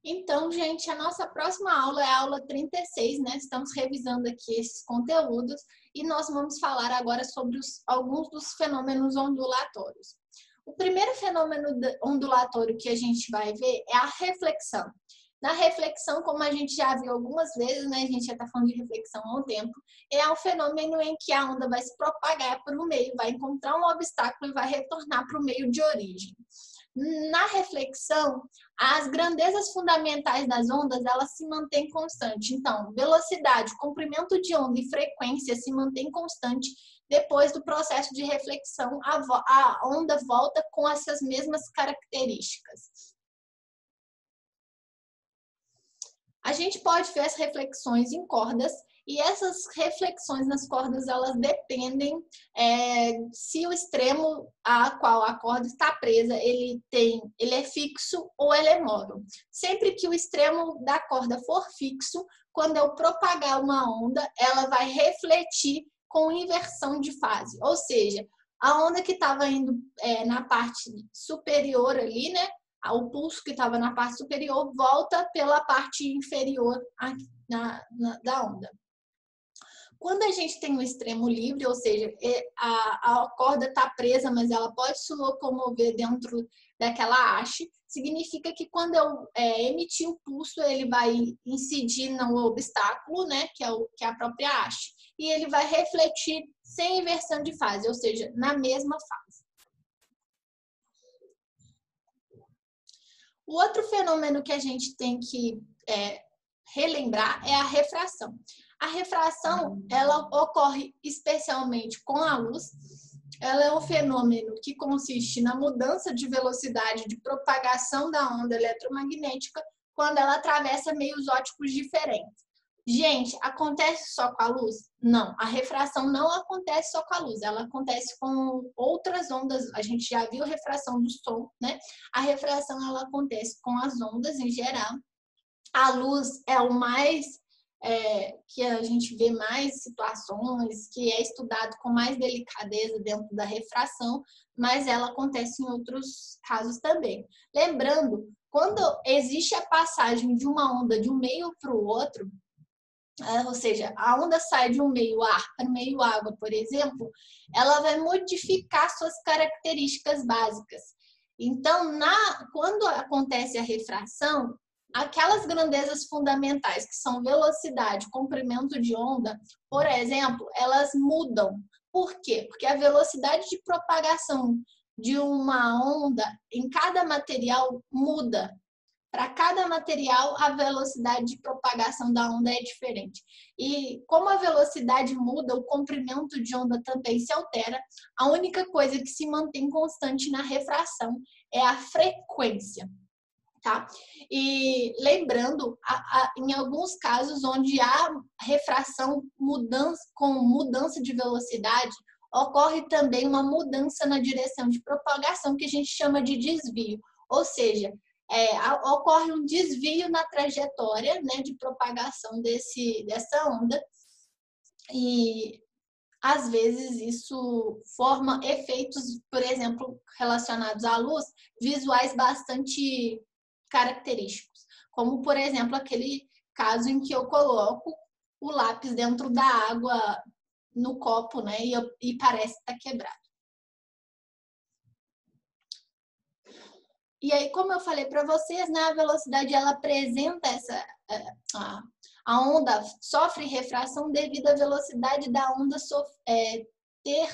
Então, gente, a nossa próxima aula é a aula 36, né? Estamos revisando aqui esses conteúdos e nós vamos falar agora sobre alguns dos fenômenos ondulatórios. O primeiro fenômeno ondulatório que a gente vai ver é a reflexão. Na reflexão, como a gente já viu algumas vezes, né? A gente já está falando de reflexão há um tempo, é o fenômeno em que a onda vai se propagar para o meio, vai encontrar um obstáculo e vai retornar para o meio de origem. Na reflexão, as grandezas fundamentais das ondas, elas se mantêm constantes. Então, velocidade, comprimento de onda e frequência se mantêm constante. Depois do processo de reflexão, a onda volta com essas mesmas características. A gente pode ver as reflexões em cordas e essas reflexões nas cordas, elas dependem se o extremo a qual a corda está presa, ele é fixo ou ele é móvel. Sempre que o extremo da corda for fixo, quando eu propagar uma onda, ela vai refletir com inversão de fase. Ou seja, a onda que estava indo na parte superior ali, né? O pulso que estava na parte superior volta pela parte inferior da onda. Quando a gente tem um extremo livre, ou seja, a corda está presa, mas ela pode se locomover dentro daquela haste, significa que quando eu emitir o pulso, ele vai incidir no obstáculo, né, que é a própria haste, e ele vai refletir sem inversão de fase, ou seja, na mesma fase. O outro fenômeno que a gente tem que relembrar é a refração. A refração, ela ocorre especialmente com a luz. Ela é um fenômeno que consiste na mudança de velocidade de propagação da onda eletromagnética quando ela atravessa meios ópticos diferentes. Gente, acontece só com a luz? Não, a refração não acontece só com a luz, ela acontece com outras ondas. A gente já viu a refração do som, né? A refração, ela acontece com as ondas em geral. A luz é o mais que a gente vê mais situações, que é estudado com mais delicadeza dentro da refração, mas ela acontece em outros casos também. Lembrando, quando existe a passagem de uma onda de um meio para o outro, ou seja, a onda sai de um meio ar para o meio água, por exemplo, ela vai modificar suas características básicas. Então, quando acontece a refração, aquelas grandezas fundamentais, que são velocidade, comprimento de onda, por exemplo, elas mudam. Por quê? Porque a velocidade de propagação de uma onda em cada material muda. Para cada material, a velocidade de propagação da onda é diferente. E como a velocidade muda, o comprimento de onda também se altera. A única coisa que se mantém constante na refração é a frequência. Tá? E lembrando, em alguns casos onde há refração com mudança de velocidade, ocorre também uma mudança na direção de propagação, que a gente chama de desvio. Ou seja, ocorre um desvio na trajetória, né, de propagação dessa onda, e às vezes isso forma efeitos, por exemplo, relacionados à luz, visuais bastante característicos, como por exemplo aquele caso em que eu coloco o lápis dentro da água no copo, né, e parece estar quebrado. E aí, como eu falei para vocês, né, a velocidade ela apresenta a onda sofre refração devido à velocidade da onda ter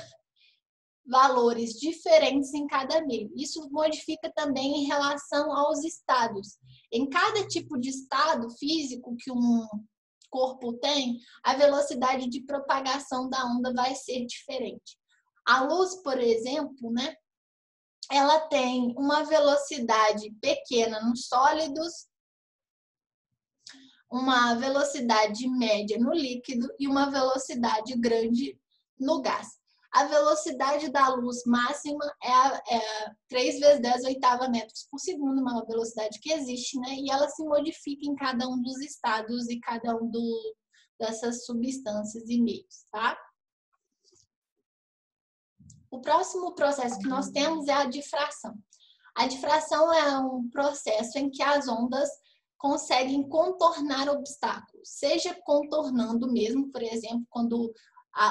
valores diferentes em cada meio. Isso modifica também em relação aos estados. Em cada tipo de estado físico que um corpo tem, a velocidade de propagação da onda vai ser diferente. A luz, por exemplo, né, ela tem uma velocidade pequena nos sólidos, uma velocidade média no líquido e uma velocidade grande no gás. A velocidade da luz máxima é 3 vezes 10 oitava metros por segundo, uma velocidade que existe, né? E ela se modifica em cada um dos estados e cada um dessas substâncias e meios, tá? O próximo processo que nós temos é a difração. A difração é um processo em que as ondas conseguem contornar obstáculos, seja contornando mesmo, por exemplo, quando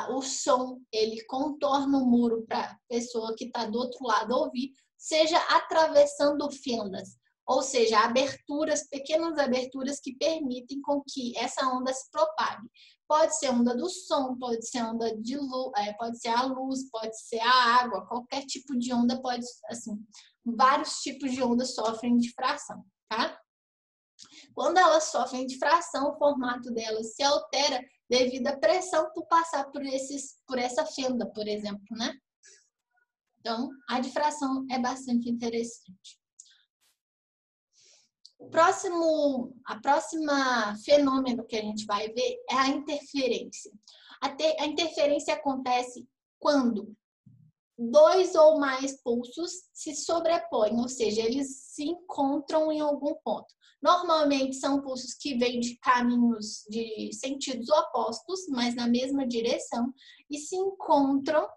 o som ele contorna o muro para a pessoa que está do outro lado ouvir, seja atravessando fendas, ou seja, aberturas, pequenas aberturas que permitem com que essa onda se propague. Pode ser onda do som, pode ser onda de luz, pode ser a luz, pode ser a água, qualquer tipo de onda pode, assim, vários tipos de ondas sofrem difração, tá? Quando elas sofrem difração, o formato delas se altera devido à pressão por passar por essa fenda, por exemplo, né? Então, a difração é bastante interessante. A próxima fenômeno que a gente vai ver é a interferência. A interferência acontece quando dois ou mais pulsos se sobrepõem, ou seja, eles se encontram em algum ponto. Normalmente são pulsos que vêm de caminhos de sentidos opostos, mas na mesma direção, e se encontram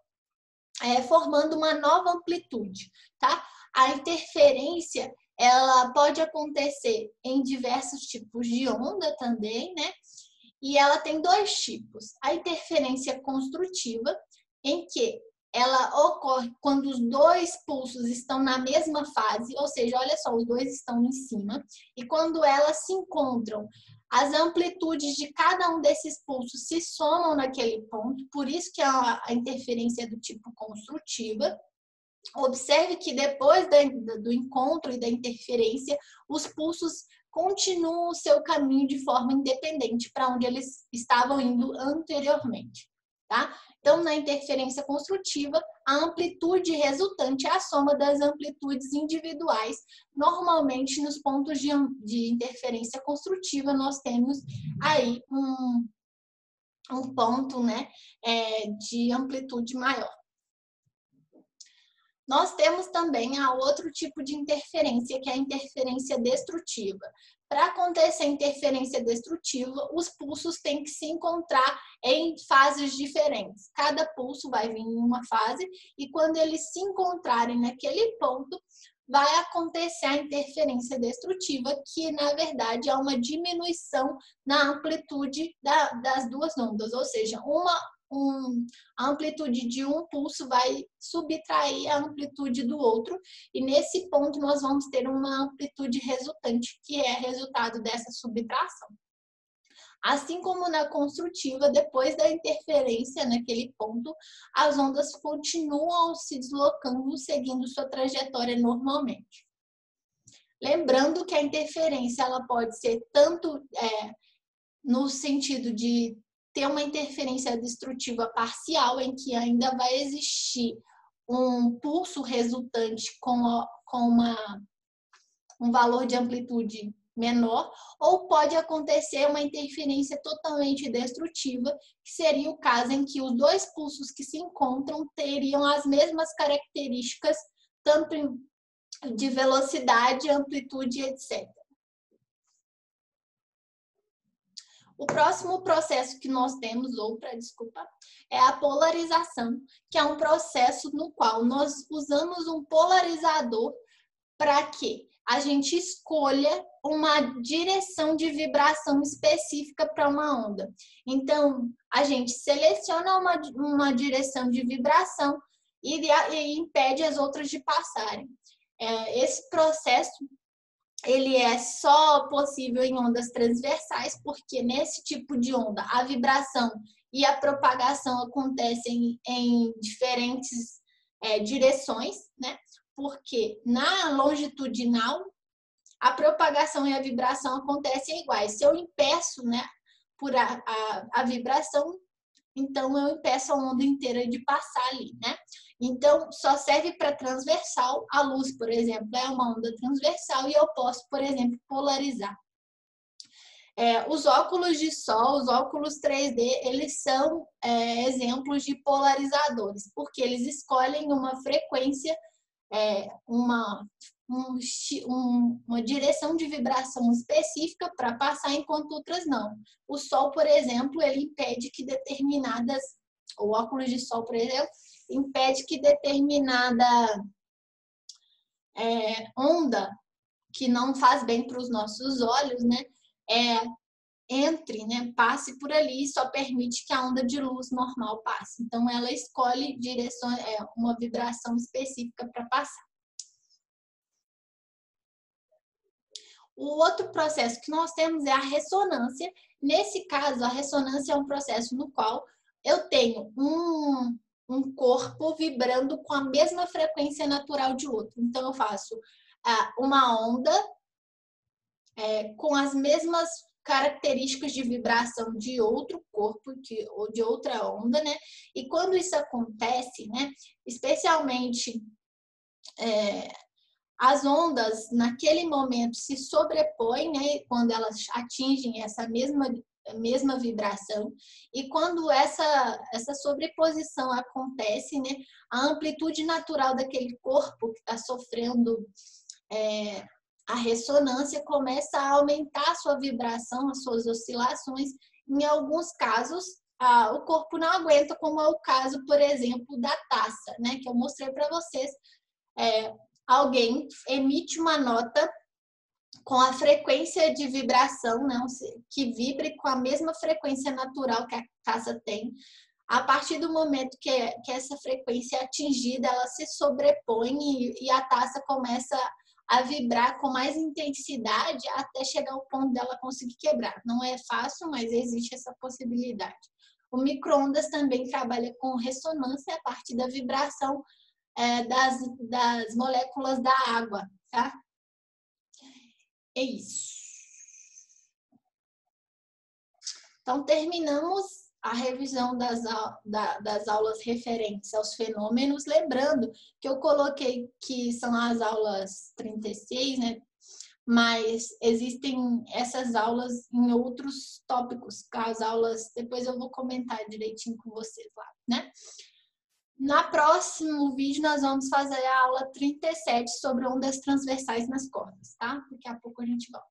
formando uma nova amplitude, tá? A interferência, ela pode acontecer em diversos tipos de onda também, né? E ela tem dois tipos. A interferência construtiva, em que ela ocorre quando os dois pulsos estão na mesma fase, ou seja, olha só, os dois estão em cima, e quando elas se encontram, as amplitudes de cada um desses pulsos se somam naquele ponto, por isso que a interferência é do tipo construtiva. Observe que depois do encontro e da interferência, os pulsos continuam o seu caminho de forma independente para onde eles estavam indo anteriormente, tá? Então, na interferência construtiva, a amplitude resultante é a soma das amplitudes individuais. Normalmente, nos pontos de interferência construtiva, nós temos aí um ponto, né, de amplitude maior. Nós temos também outro tipo de interferência, que é a interferência destrutiva. Para acontecer a interferência destrutiva, os pulsos têm que se encontrar em fases diferentes. Cada pulso vai vir em uma fase e quando eles se encontrarem naquele ponto, vai acontecer a interferência destrutiva, que na verdade é uma diminuição na amplitude das duas ondas, ou seja, a amplitude de um pulso vai subtrair a amplitude do outro, e nesse ponto nós vamos ter uma amplitude resultante, que é resultado dessa subtração. Assim como na construtiva, depois da interferência naquele ponto, as ondas continuam se deslocando, seguindo sua trajetória normalmente. Lembrando que a interferência ela pode ser tanto no sentido de ter uma interferência destrutiva parcial, em que ainda vai existir um pulso resultante com um valor de amplitude menor, ou pode acontecer uma interferência totalmente destrutiva, que seria o caso em que os dois pulsos que se encontram teriam as mesmas características, tanto de velocidade, amplitude, etc. O próximo processo que nós temos, é a polarização, que é um processo no qual nós usamos um polarizador para que a gente escolha uma direção de vibração específica para uma onda. Então, a gente seleciona uma direção de vibração e impede as outras de passarem. Esse processo ele é só possível em ondas transversais, porque nesse tipo de onda a vibração e a propagação acontecem em diferentes direções, né? Porque na longitudinal a propagação e a vibração acontecem iguais. Se eu impeço, né, por a vibração, então eu impeço a onda inteira de passar ali, né? Então, só serve para transversal. A luz, por exemplo, é uma onda transversal e eu posso, por exemplo, polarizar. Os óculos de sol, os óculos 3D, eles são exemplos de polarizadores, porque eles escolhem uma frequência, uma direção de vibração específica para passar, enquanto outras não. O sol, por exemplo, ele impede que o óculos de sol, por exemplo, impede que determinada onda que não faz bem para os nossos olhos, né, entre, né, passe por ali e só permite que a onda de luz normal passe. Então, ela escolhe uma vibração específica para passar. O outro processo que nós temos é a ressonância. Nesse caso, a ressonância é um processo no qual eu tenho um corpo vibrando com a mesma frequência natural de outro. Então, eu faço uma onda com as mesmas características de vibração de outro corpo ou de outra onda, né? E quando isso acontece, né, especialmente as ondas naquele momento se sobrepõem, né, quando elas atingem essa mesma vibração, e quando essa sobreposição acontece, né, a amplitude natural daquele corpo que está sofrendo a ressonância começa a aumentar a sua vibração, as suas oscilações. Em alguns casos, o corpo não aguenta, como é o caso, por exemplo, da taça, né, que eu mostrei para vocês. Alguém emite uma nota com a frequência de vibração, né, que vibre com a mesma frequência natural que a taça tem. A partir do momento que essa frequência é atingida, ela se sobrepõe e a taça começa a vibrar com mais intensidade até chegar ao ponto dela conseguir quebrar. Não é fácil, mas existe essa possibilidade. O micro-ondas também trabalha com ressonância a partir da vibração das moléculas da água, tá? É isso. Então, terminamos a revisão das aulas referentes aos fenômenos, lembrando que eu coloquei que são as aulas 36, né? Mas existem essas aulas em outros tópicos, as aulas, depois eu vou comentar direitinho com vocês lá, né? No próximo vídeo, nós vamos fazer a aula 37 sobre ondas transversais nas cordas, tá? Daqui a pouco a gente volta.